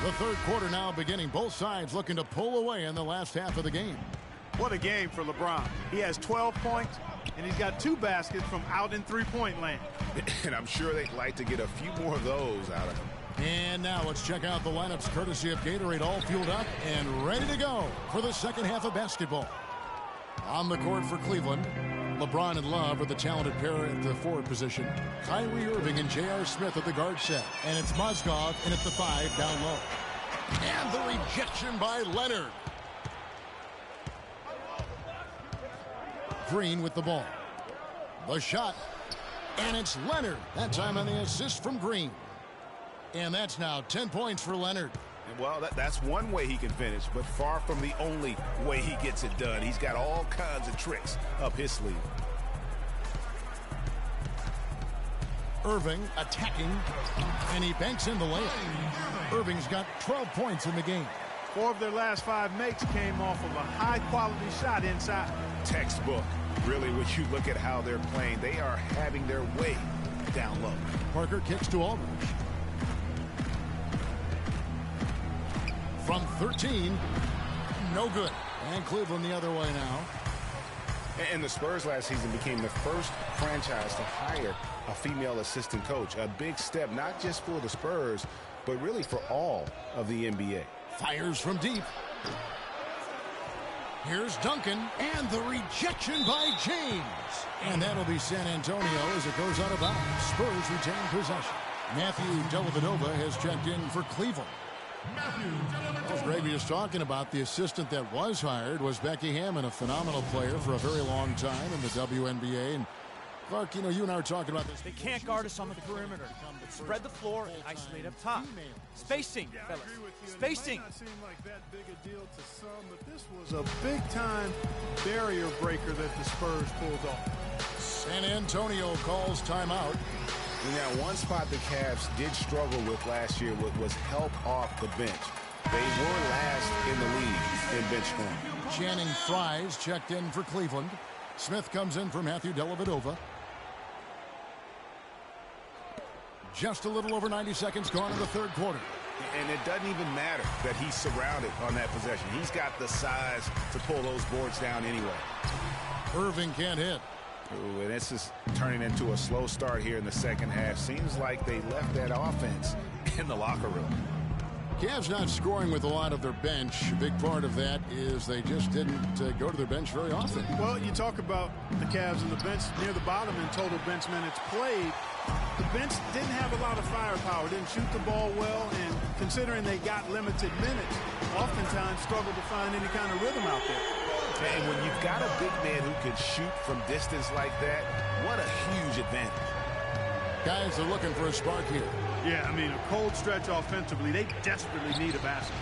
The third quarter now beginning. Both sides looking to pull away in the last half of the game. What a game for LeBron. He has 12 points, and he's got 2 baskets from out in three-point land. And I'm sure they'd like to get a few more of those out of him. And now let's check out the lineups courtesy of Gatorade, all fueled up and ready to go for the second half of basketball. On the court for Cleveland, LeBron and Love are the talented pair at the forward position. Kyrie Irving and J.R. Smith at the guard set. And it's Mozgov in at the 5 down low. And the rejection by Leonard. Green with the ball. The shot. And it's Leonard. That time on the assist from Green. And that's now 10 points for Leonard. Well, that's one way he can finish, but far from the only way he gets it done. He's got all kinds of tricks up his sleeve. Irving attacking, and he banks in the layup. Irving's got 12 points in the game. 4 of their last 5 makes came off of a high-quality shot inside. Textbook. Really, when you look at how they're playing, they are having their way down low. Parker kicks to Aldridge. From 13, no good. And Cleveland the other way now. And the Spurs last season became the first franchise to hire a female assistant coach. A big step, not just for the Spurs, but really for all of the NBA. Fires from deep. Here's Duncan, and the rejection by James. And that'll be San Antonio as it goes out of bounds. Spurs retain possession. Matthew Dellavedova has checked in for Cleveland. As Gravy is talking about, the assistant that was hired was Becky Hammon, a phenomenal player for a very long time in the WNBA. And Clark, you know, you and I were talking about this. They can't guard us on the perimeter. Spread the floor and isolate up top. Spacing, fellas. Spacing. It might not seem like that big a deal to some, but this was a big-time barrier breaker that the Spurs pulled off. San Antonio calls timeout. Now, one spot the Cavs did struggle with last year was help off the bench. They were last in the league in bench scoring. Channing Frye's checked in for Cleveland. Smith comes in for Matthew Dellavedova. Just a little over 90 seconds gone in the third quarter. And it doesn't even matter that he's surrounded on that possession. He's got the size to pull those boards down anyway. Irving can't hit. Ooh, and this is turning into a slow start here in the second half. Seems like they left that offense in the locker room. Cavs not scoring with a lot of their bench. A big part of that is they just didn't go to their bench very often. Well, you talk about the Cavs and the bench near the bottom in total bench minutes played. The bench didn't have a lot of firepower, didn't shoot the ball well, and considering they got limited minutes, oftentimes struggled to find any kind of rhythm out there. And when you've got a big man who can shoot from distance like that, what a huge advantage. Guys are looking for a spark here. Yeah, I mean, a cold stretch offensively. They desperately need a basket.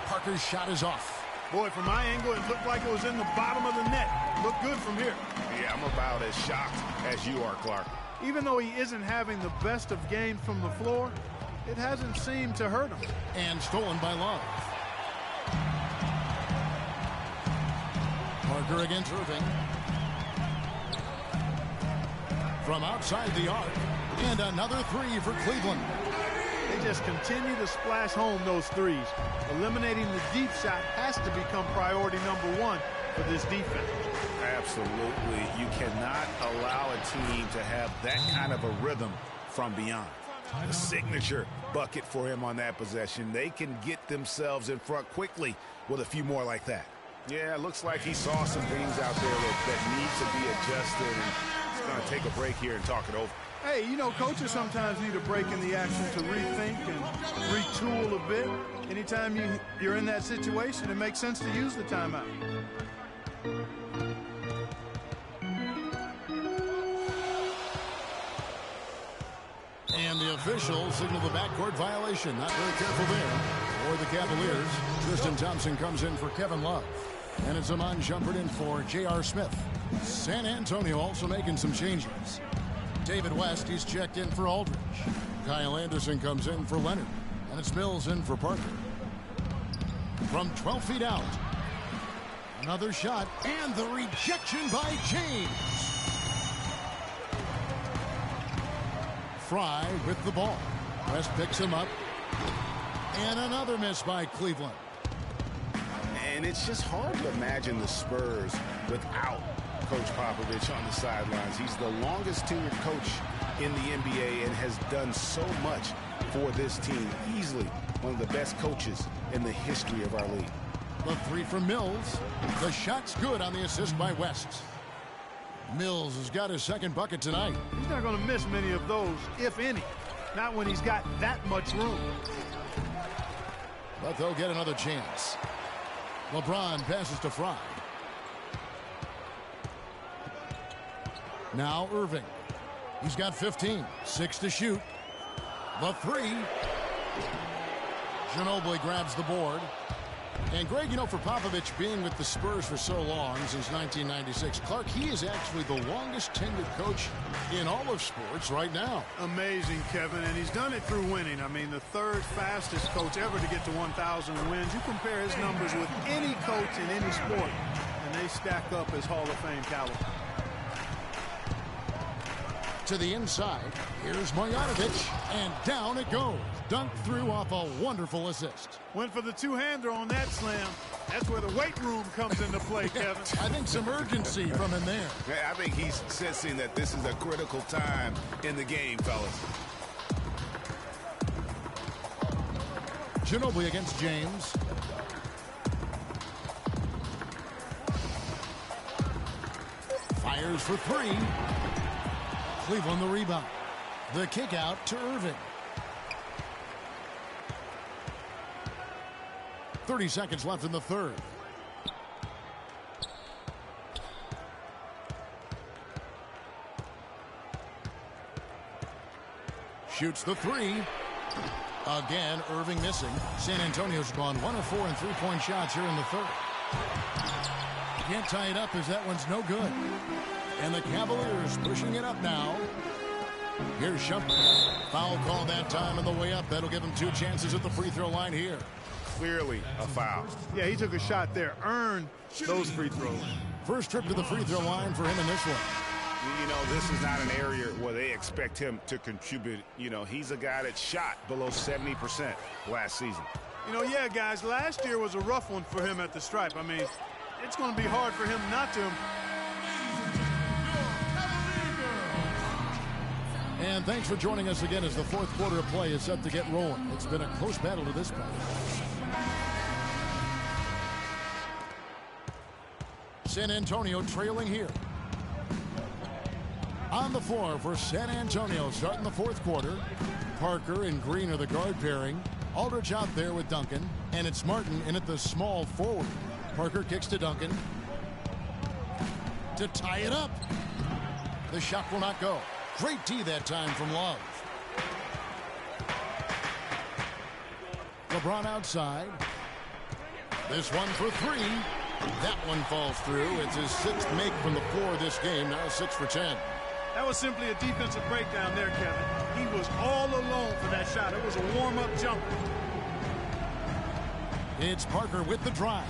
Parker's shot is off. Boy, from my angle, it looked like it was in the bottom of the net. Looked good from here. Yeah, I'm about as shocked as you are, Clark. Even though he isn't having the best of games from the floor, it hasn't seemed to hurt him. And stolen by Love. Parker against Irving. From outside the arc. And another 3 for Cleveland. They just continue to splash home those threes. Eliminating the deep shot has to become priority number 1 for this defense. Absolutely. You cannot allow a team to have that kind of a rhythm from beyond. A signature bucket for him on that possession. They can get themselves in front quickly with a few more like that. Yeah, it looks like he saw some things out there that need to be adjusted, and he's going to take a break here and talk it over. Hey, you know, coaches sometimes need a break in the action to rethink and retool a bit. Anytime you're in that situation, it makes sense to use the timeout. And the officials signal the backcourt violation. Not very careful there for the Cavaliers. Tristan Thompson comes in for Kevin Love. And it's Iman Shumpert in for J.R. Smith. San Antonio also making some changes. David West, he's checked in for Aldridge. Kyle Anderson comes in for Leonard. And it's Mills in for Parker. From 12 feet out. Another shot. And the rejection by James. Fry with the ball. West picks him up. And another miss by Cleveland. And it's just hard to imagine the Spurs without Coach Popovich on the sidelines. He's the longest tenured coach in the NBA and has done so much for this team. Easily one of the best coaches in the history of our league. The three from Mills. The shot's good on the assist by West. Mills has got his second bucket tonight. He's not going to miss many of those, if any. Not when he's got that much room. But they'll get another chance. LeBron passes to Fry. Now Irving. He's got 15. 6 to shoot. The three. Ginobili grabs the board. And Greg, you know, for Popovich being with the Spurs for so long, since 1996, Clark, he is actually the longest tenured coach in all of sports right now. Amazing, Kevin, and he's done it through winning. I mean, the third fastest coach ever to get to 1,000 wins. You compare his numbers with any coach in any sport, and they stack up as Hall of Fame caliber. To the inside, here's Marjanovic, and down it goes. Dunked through off a wonderful assist. Went for the two-hander on that slam. That's where the weight room comes into play, Kevin. I think some urgency from him there. I think he's sensing that this is a critical time in the game, fellas. Ginobili against James. Fires for three. Cleveland the rebound. The kick out to Irving. 30 seconds left in the third. Shoots the three. Again, Irving missing. San Antonio's gone 1 of 4 in three-point shots here in the third. Can't tie it up as that one's no good. And the Cavaliers pushing it up now. Here's Shumpert. Foul call that time on the way up. That'll give him 2 chances at the free throw line here. Clearly a foul. Yeah, he took a shot there. Earned those free throws. First trip to the free throw line for him in this one. You know, this is not an area where they expect him to contribute. You know, he's a guy that shot below 70% last season. You know, yeah, guys, last year was a rough one for him at the stripe. I mean, it's going to be hard for him not to. And thanks for joining us again as the fourth quarter of play is set to get rolling. It's been a close battle to this point. San Antonio trailing here. On the floor for San Antonio starting the fourth quarter. Parker and Green are the guard pairing. Aldridge out there with Duncan. And it's Martin in at the small forward. Parker kicks to Duncan. To tie it up. The shot will not go. Great D that time from Love. LeBron outside. This one for three. That one falls through. It's his 6th make from the floor this game. Now 6 for 10. That was simply a defensive breakdown there, Kevin. He was all alone for that shot. It was a warm-up jumper. It's Parker with the drive.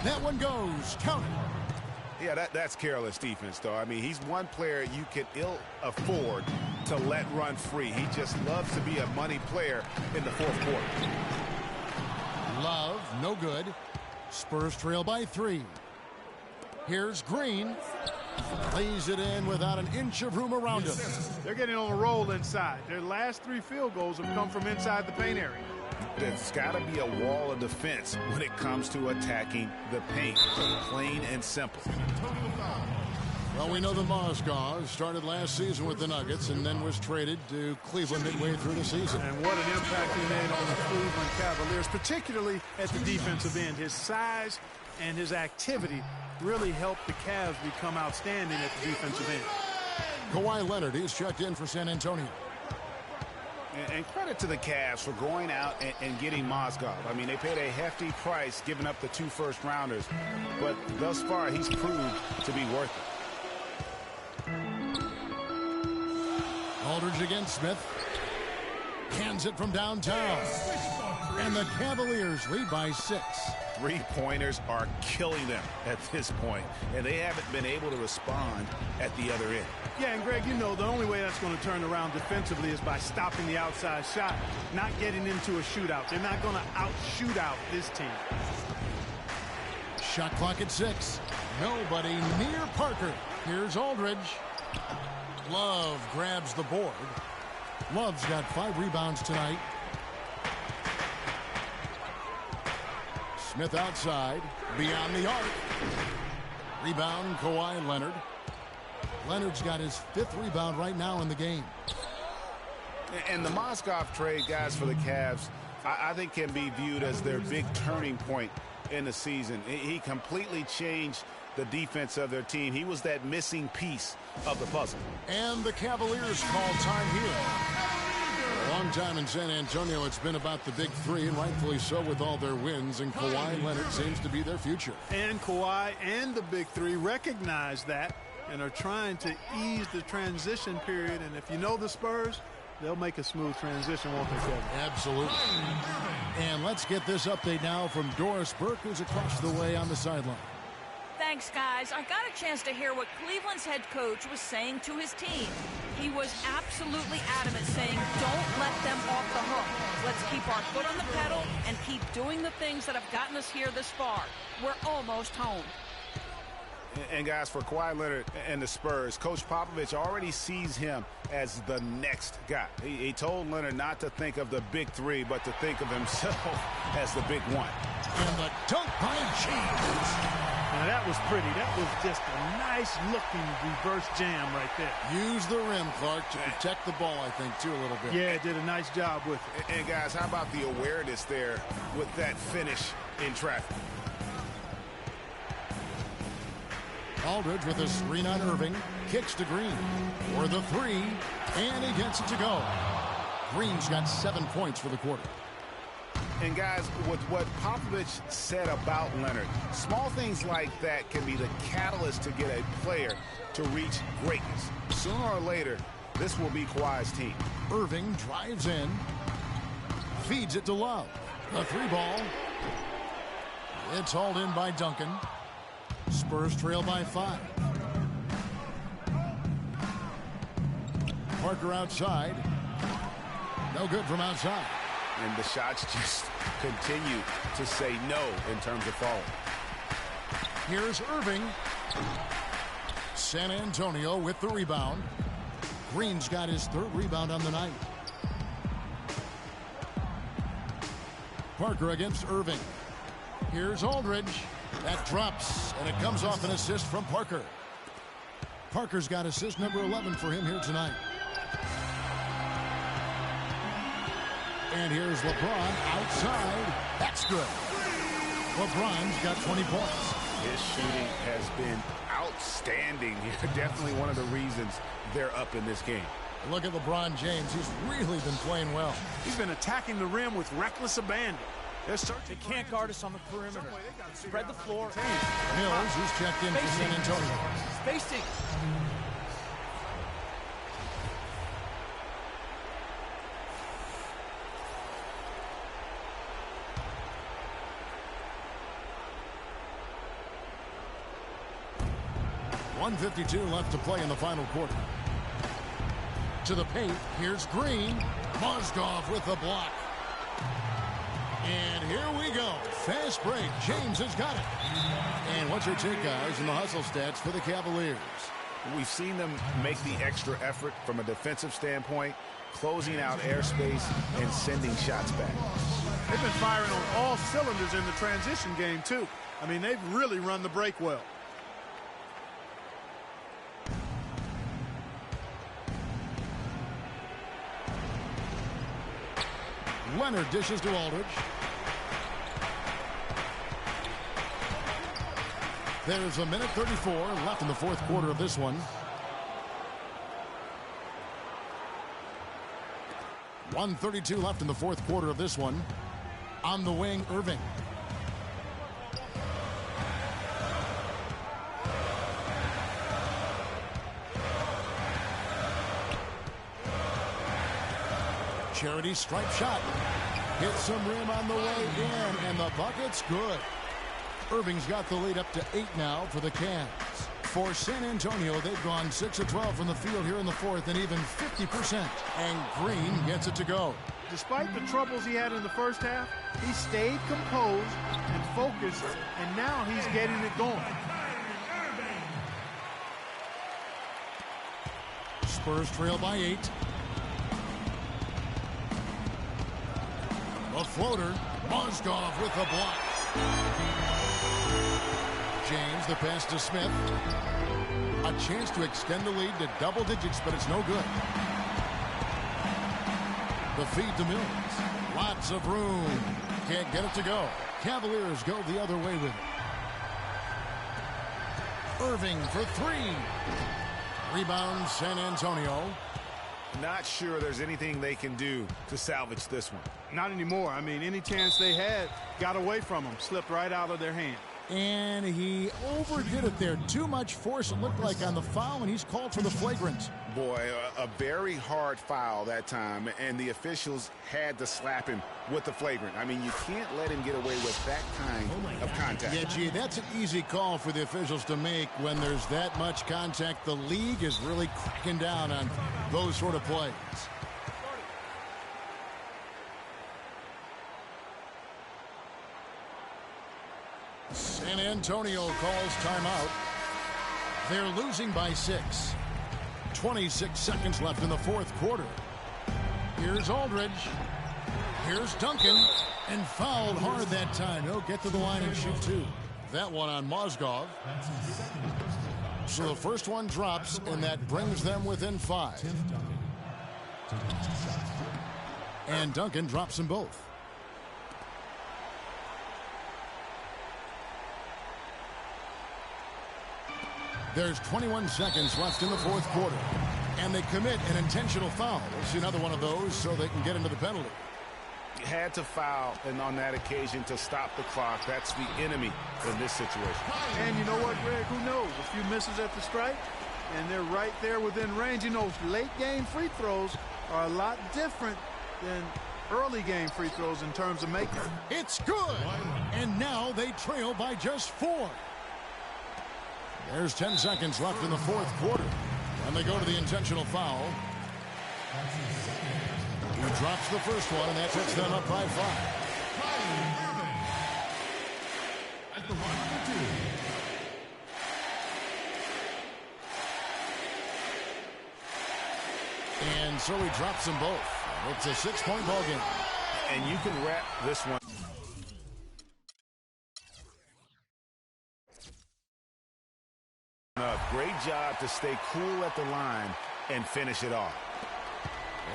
That one goes. Count it. Yeah, that's careless defense, though. I mean, he's one player you can ill afford to let run free. He just loves to be a money player in the fourth quarter. Love, no good. Spurs trail by 3. Here's Green. Lays it in without an inch of room around him. They're getting on a roll inside. Their last 3 field goals have come from inside the paint area. There's got to be a wall of defense when it comes to attacking the paint. Plain and simple. Well, we know that Mozgov started last season with the Nuggets and then was traded to Cleveland midway through the season. And what an impact he made on the Cleveland Cavaliers, particularly at the defensive end. His size and his activity really helped the Cavs become outstanding at the defensive end. Kawhi Leonard is checked in for San Antonio. And credit to the Cavs for going out and getting Mozgov. I mean, they paid a hefty price giving up the 2 first-rounders. But thus far, he's proved to be worth it. Aldridge against Smith. Hands it from downtown. And the Cavaliers lead by 6. Three-pointers are killing them at this point, and they haven't been able to respond at the other end. Yeah, and Greg, you know the only way that's going to turn around defensively is by stopping the outside shot, not getting into a shootout. They're not going to out-shoot out this team. Shot clock at 6. Nobody near Parker. Here's Aldridge. Love grabs the board. Love's got 5 rebounds tonight. Smith outside, beyond the arc. Rebound, Kawhi Leonard. Leonard's got his 5th rebound right now in the game. And the Mozgov trade, guys, for the Cavs, I think can be viewed as their big turning point in the season. He completely changed the defense of their team. He was that missing piece of the puzzle. And the Cavaliers call time here. A long time in San Antonio, it's been about the big 3, and rightfully so with all their wins, and Kawhi Leonard seems to be their future. And Kawhi and the big 3 recognize that and are trying to ease the transition period. And if you know the Spurs, they'll make a smooth transition, won't they, Kevin? Absolutely. And let's get this update now from Doris Burke, who's across the way on the sideline. Thanks, guys. I got a chance to hear what Cleveland's head coach was saying to his team. He was absolutely adamant, saying, don't let them off the hook. Let's keep our foot on the pedal and keep doing the things that have gotten us here this far. We're almost home. And guys, for Kawhi Leonard and the Spurs, Coach Popovich already sees him as the next guy. He told Leonard not to think of the big 3, but to think of himself as the big 1. And the dunk by James. Now that was pretty. That was just a nice-looking reverse jam right there. Use the rim, Clark, to protect the ball, I think, too, a little bit. Yeah, did a nice job with it. And guys, how about the awareness there with that finish in traffic? Aldridge with a screen on Irving. Kicks to Green for the 3, and he gets it to go. Green's got 7 points for the quarter. And guys, with what Popovich said about Leonard, small things like that can be the catalyst to get a player to reach greatness. Sooner or later, this will be Kawhi's team. Irving drives in, feeds it to Love. A 3 ball. It's hauled in by Duncan. Spurs trail by 5. Parker outside. No good from outside. And the shots just continue to say no in terms of falling. Here's Irving. San Antonio with the rebound. Green's got his 3rd rebound on the night. Parker against Irving. Here's Aldridge. That drops, and it comes off an assist from Parker. Parker's got assist number 11 for him here tonight. And here's LeBron outside. That's good. LeBron's got 20 points. His shooting has been outstanding. Definitely one of the reasons they're up in this game. Look at LeBron James. He's really been playing well. He's been attacking the rim with reckless abandon. They can't guard us on the perimeter. Spread the floor. Mills, who's checked in for San Antonio. Spacing. .152 left to play in the final quarter. To the paint, here's Green. Mozgov with the block. And here we go. Fast break. James has got it. And what's your take, guys, in the hustle stats for the Cavaliers? We've seen them make the extra effort from a defensive standpoint, closing out airspace and sending shots back. They've been firing on all cylinders in the transition game, too. I mean, they've really run the break well. Leonard dishes to Aldridge. There's a minute 34 left in the 4th quarter of this one. 1:32 left in the 4th quarter of this one. On the wing, Irving. Charity stripe shot. Hits some rim on the way in, and the bucket's good. Irving's got the lead up to 8 now for the Cavs. For San Antonio, they've gone 6 of 12 from the field here in the fourth, and even 50%. And Green gets it to go. Despite the troubles he had in the first half, he stayed composed and focused, and now he's getting it going. Spurs trail by 8. A floater. Mozgov with the block. James, the pass to Smith. A chance to extend the lead to double digits, but it's no good. The feed to Mills. Lots of room. Can't get it to go. Cavaliers go the other way with it. Irving for 3. Rebound San Antonio. Not sure there's anything they can do to salvage this one. Not anymore. I mean, any chance they had got away from them, slipped right out of their hand. And he overdid it there. Too much force, it looked like, on the foul, and he's called for the flagrant. Boy, a very hard foul that time, and the officials had to slap him with the flagrant. I mean, you can't let him get away with that kind of contact. Yeah, gee, that's an easy call for the officials to make when there's that much contact. The league is really cracking down on those sort of plays. San Antonio calls timeout. They're losing by 6. 26 seconds left in the fourth quarter. Here's Aldridge. Here's Duncan. And fouled hard that time. He'll get to the line and shoot 2. That one on Mozgov. So the first one drops, and that brings them within 5. And Duncan drops them both. There's 21 seconds left in the fourth quarter. And they commit an intentional foul. We'll see another one of those so they can get into the penalty. Had to foul, and on that occasion to stop the clock. That's the enemy in this situation. And you know what, Greg? Who knows? A few misses at the stripe, and they're right there within range. You know, late-game free throws are a lot different than early-game free throws in terms of making. It's good. And now they trail by just 4. There's 10 seconds left in the fourth quarter. And they go to the intentional foul. He drops the first one, and that puts them up by 5. At the line number 2. And so he drops them both. It's a 6-point ball game. And you can wrap this one. Great job to stay cool at the line and finish it off.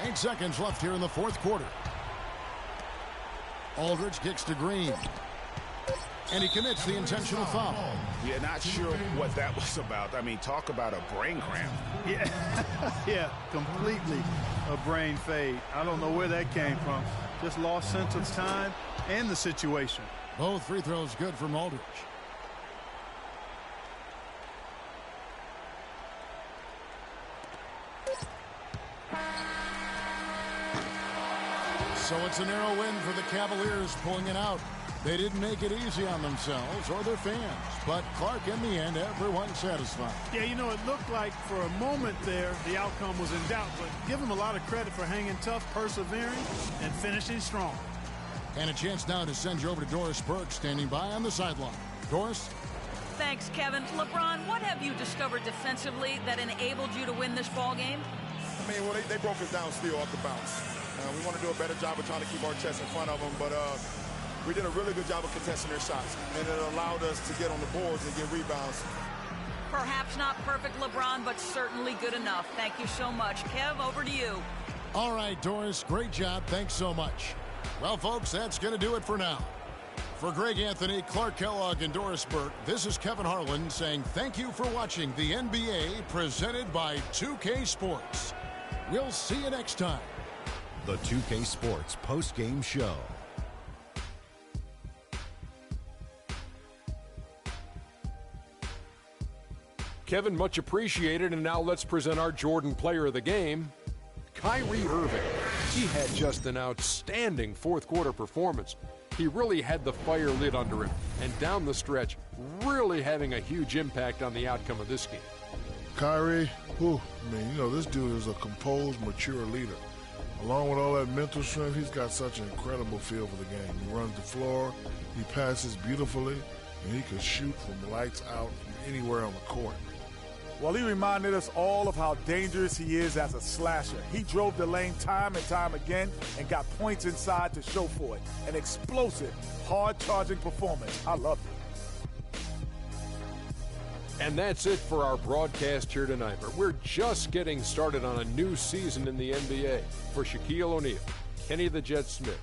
8 seconds left here in the fourth quarter. Aldridge kicks to Green. And he commits the intentional foul. Yeah, not sure what that was about. I mean, talk about a brain cramp. Yeah, yeah, completely a brain fade. I don't know where that came from. Just lost sense of time and the situation. Both free throws good from Aldridge. So it's a narrow win for the Cavaliers, pulling it out. They didn't make it easy on themselves or their fans, but Clark, in the end, everyone satisfied. Yeah, you know, it looked like for a moment there the outcome was in doubt, but give them a lot of credit for hanging tough, persevering, and finishing strong. And a chance now to send you over to Doris Burke, standing by on the sideline. Doris? Thanks, Kevin. LeBron, what have you discovered defensively that enabled you to win this ball game? I mean, well, they broke us down still off the bounce. We want to do a better job of trying to keep our chest in front of them, but we did a really good job of contesting their shots, and it allowed us to get on the boards and get rebounds. Perhaps not perfect, LeBron, but certainly good enough. Thank you so much. Kev, over to you. All right, Doris, great job. Thanks so much. Well, folks, that's going to do it for now. For Greg Anthony, Clark Kellogg, and Doris Burke, this is Kevin Harlan saying thank you for watching the NBA presented by 2K Sports. We'll see you next time. The 2K Sports post-game show. Kevin, much appreciated. And now let's present our Jordan Player of the Game, Kyrie Irving. He had just an outstanding fourth quarter performance. He really had the fire lit under him, and down the stretch, really having a huge impact on the outcome of this game. Kyrie, this dude is a composed, mature leader. Along with all that mental strength, he's got such an incredible feel for the game. He runs the floor, he passes beautifully, and he can shoot from lights out from anywhere on the court. Well, he reminded us all of how dangerous he is as a slasher. He drove the lane time and time again and got points inside to show for it. An explosive, hard-charging performance. I loved it. And that's it for our broadcast here tonight. But we're just getting started on a new season in the NBA. For Shaquille O'Neal, Kenny the Jet Smith,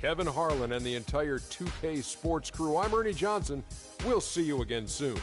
Kevin Harlan, and the entire 2K Sports crew, I'm Ernie Johnson. We'll see you again soon.